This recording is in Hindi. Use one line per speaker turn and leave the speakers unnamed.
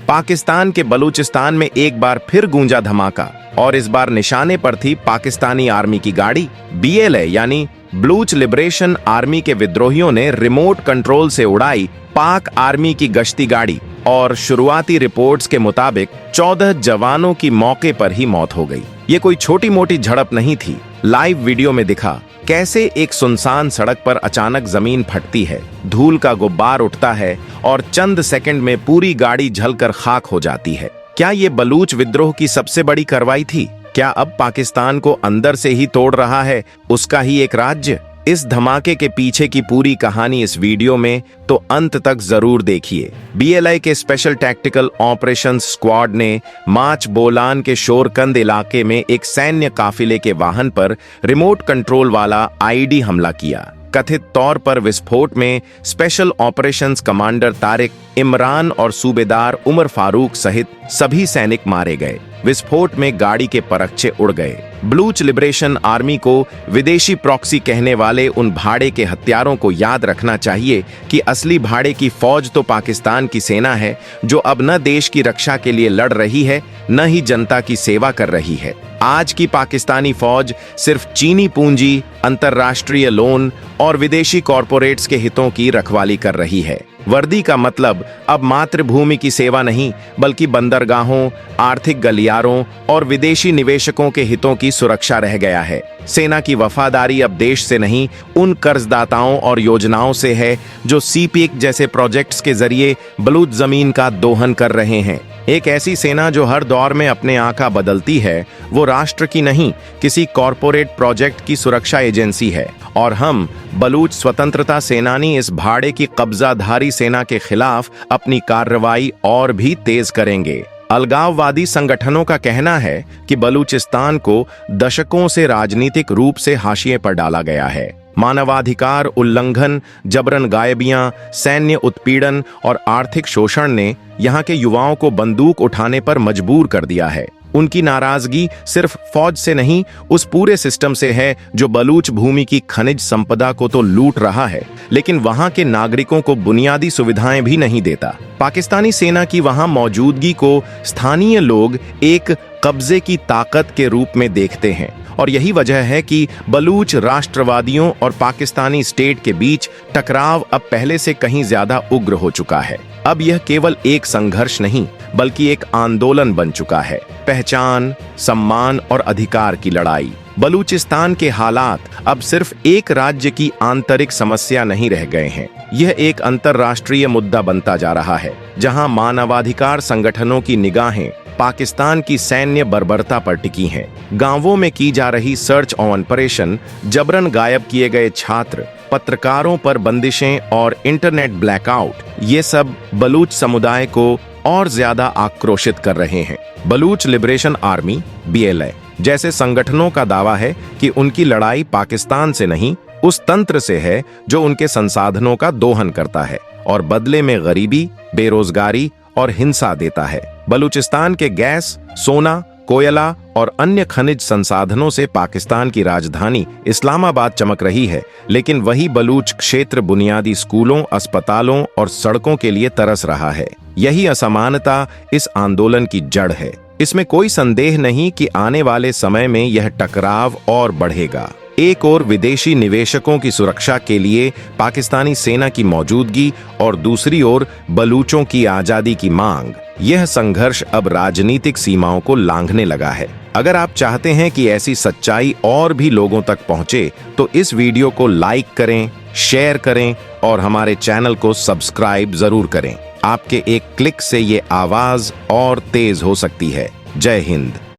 पाकिस्तान के बलूचिस्तान में एक बार फिर गूंजा धमाका और इस बार निशाने पर थी पाकिस्तानी आर्मी की गाड़ी। BLA यानी बलूच लिबरेशन आर्मी के विद्रोहियों ने रिमोट कंट्रोल से उड़ाई पाक आर्मी की गश्ती गाड़ी और शुरुआती रिपोर्ट्स के मुताबिक 14 जवानों की मौके पर ही मौत हो गई। ये कोई छोटी मोटी झड़प नहीं थी। लाइव वीडियो में दिखा कैसे एक सुनसान सड़क पर अचानक जमीन फटती है, धूल का गुब्बार उठता है और चंद सेकंड में पूरी गाड़ी जलकर खाक हो जाती है। क्या ये बलूच विद्रोह की सबसे बड़ी कार्रवाई थी? क्या अब पाकिस्तान को अंदर से ही तोड़ रहा है उसका ही एक राज्य? इस धमाके के पीछे की पूरी कहानी इस वीडियो में, तो अंत तक जरूर देखिए। BLA के स्पेशल टैक्टिकल ऑपरेशंस स्क्वाड ने माच बोलान के शोरकंद इलाके में एक सैन्य काफिले के वाहन पर रिमोट कंट्रोल वाला IED हमला किया। कथित तौर पर विस्फोट में special operations commander Tariq, Imran और सूबेदार उमर फारूक सहित सभी सैनिक मारे गए। विस्फोट में गाड़ी के परखचे उड़ गए। बलूच लिबरेशन आर्मी को विदेशी प्रॉक्सी कहने वाले उन भाड़े के हत्यारों को याद रखना चाहिए कि असली भाड़े की फौज तो पाकिस्तान की सेना है, जो अब न देश की रक्षा के लिए लड़ रही है न ही जनता की सेवा कर रही है। आज की पाकिस्तानी फौज सिर्फ चीनी पूंजी, अंतर्राष्ट्रीय लोन और विदेशी कॉरपोरेट्स के हितों की रखवाली कर रही है। वर्दी का मतलब अब मातृभूमि की सेवा नहीं, बल्कि बंदरगाहों, आर्थिक गलियारों और विदेशी निवेशकों के हितों की सुरक्षा रह गया है। सेना की वफादारी अब देश से नहीं, उन कर्जदाताओं और योजनाओं से है जो CPIC जैसे प्रोजेक्ट्स के जरिए बलूच जमीन का दोहन कर रहे हैं। एक ऐसी सेना जो हर दौर में अपने आका बदलती है, वो राष्ट्र की नहीं, किसी कॉरपोरेट प्रोजेक्ट की सुरक्षा एजेंसी है। और हम बलूच स्वतंत्रता सेनानी इस भाड़े की कब्जाधारी सेना के खिलाफ अपनी कार्रवाई और भी तेज करेंगे। अलगाववादी संगठनों का कहना है कि बलूचिस्तान को दशकों से राजनीतिक रूप से हाशिए पर डाला गया है। मानवाधिकार उल्लंघन, जबरन गायबियां, सैन्य उत्पीड़न और आर्थिक शोषण ने यहाँ के युवाओं को बंदूक उठाने पर मजबूर कर दिया है। उनकी नाराजगी सिर्फ फौज से नहीं, उस पूरे सिस्टम से है जो बलूच भूमि की खनिज संपदा को तो लूट रहा है, लेकिन वहां के नागरिकों को बुनियादी सुविधाएं भी नहीं देता। पाकिस्तानी सेना की वहां मौजूदगी को स्थानीय लोग एक कब्जे की ताकत के रूप में देखते हैं और यही वजह है कि बलूच राष्ट्रवादियों और पाकिस्तानी स्टेट के बीच टकराव अब पहले से कहीं ज्यादा उग्र हो चुका है। अब यह केवल एक संघर्ष नहीं, बल्कि एक आंदोलन बन चुका है। पहचान, सम्मान और अधिकार की लड़ाई। बलूचिस्तान के हालात अब सिर्फ एक राज्य की आंतरिक समस्या नहीं रह गए हैं। यह एक अंतर्राष्ट्रीय मुद्दा बनता जा रहा है, जहां मानवाधिकार संगठनों की निगाहें पाकिस्तान की सैन्य बर्बरता पर टिकी हैं। गांवों में की जा रही सर्च ऑपरेशन, जबरन गायब किए गए छात्र, पत्रकारों पर बंदिशें और इंटरनेट ब्लैकआउट, ये सब बलूच समुदाय को और ज्यादा आक्रोशित कर रहे हैं। बलूच लिबरेशन आर्मी BLA जैसे संगठनों का दावा है कि उनकी लड़ाई पाकिस्तान से नहीं, उस तंत्र से है जो उनके संसाधनों का दोहन करता है और बदले में गरीबी, बेरोजगारी और हिंसा देता है। बलूचिस्तान के गैस, सोना, कोयला और अन्य खनिज संसाधनों से पाकिस्तान की राजधानी इस्लामाबाद चमक रही है, लेकिन वही बलूच क्षेत्र बुनियादी स्कूलों, अस्पतालों और सड़कों के लिए तरस रहा है। यही असमानता इस आंदोलन की जड़ है। इसमें कोई संदेह नहीं कि आने वाले समय में यह टकराव और बढ़ेगा। एक ओर विदेशी निवेशकों की सुरक्षा के लिए पाकिस्तानी सेना की मौजूदगी और दूसरी ओर बलूचों की आजादी की मांग। यह संघर्ष अब राजनीतिक सीमाओं को लांघने लगा है। अगर आप चाहते हैं कि ऐसी सच्चाई और भी लोगों तक पहुंचे, तो इस वीडियो को लाइक करें, शेयर करें और हमारे चैनल को सब्सक्राइब जरूर करें। आपके एक क्लिक से ये आवाज और तेज हो सकती है। जय हिंद।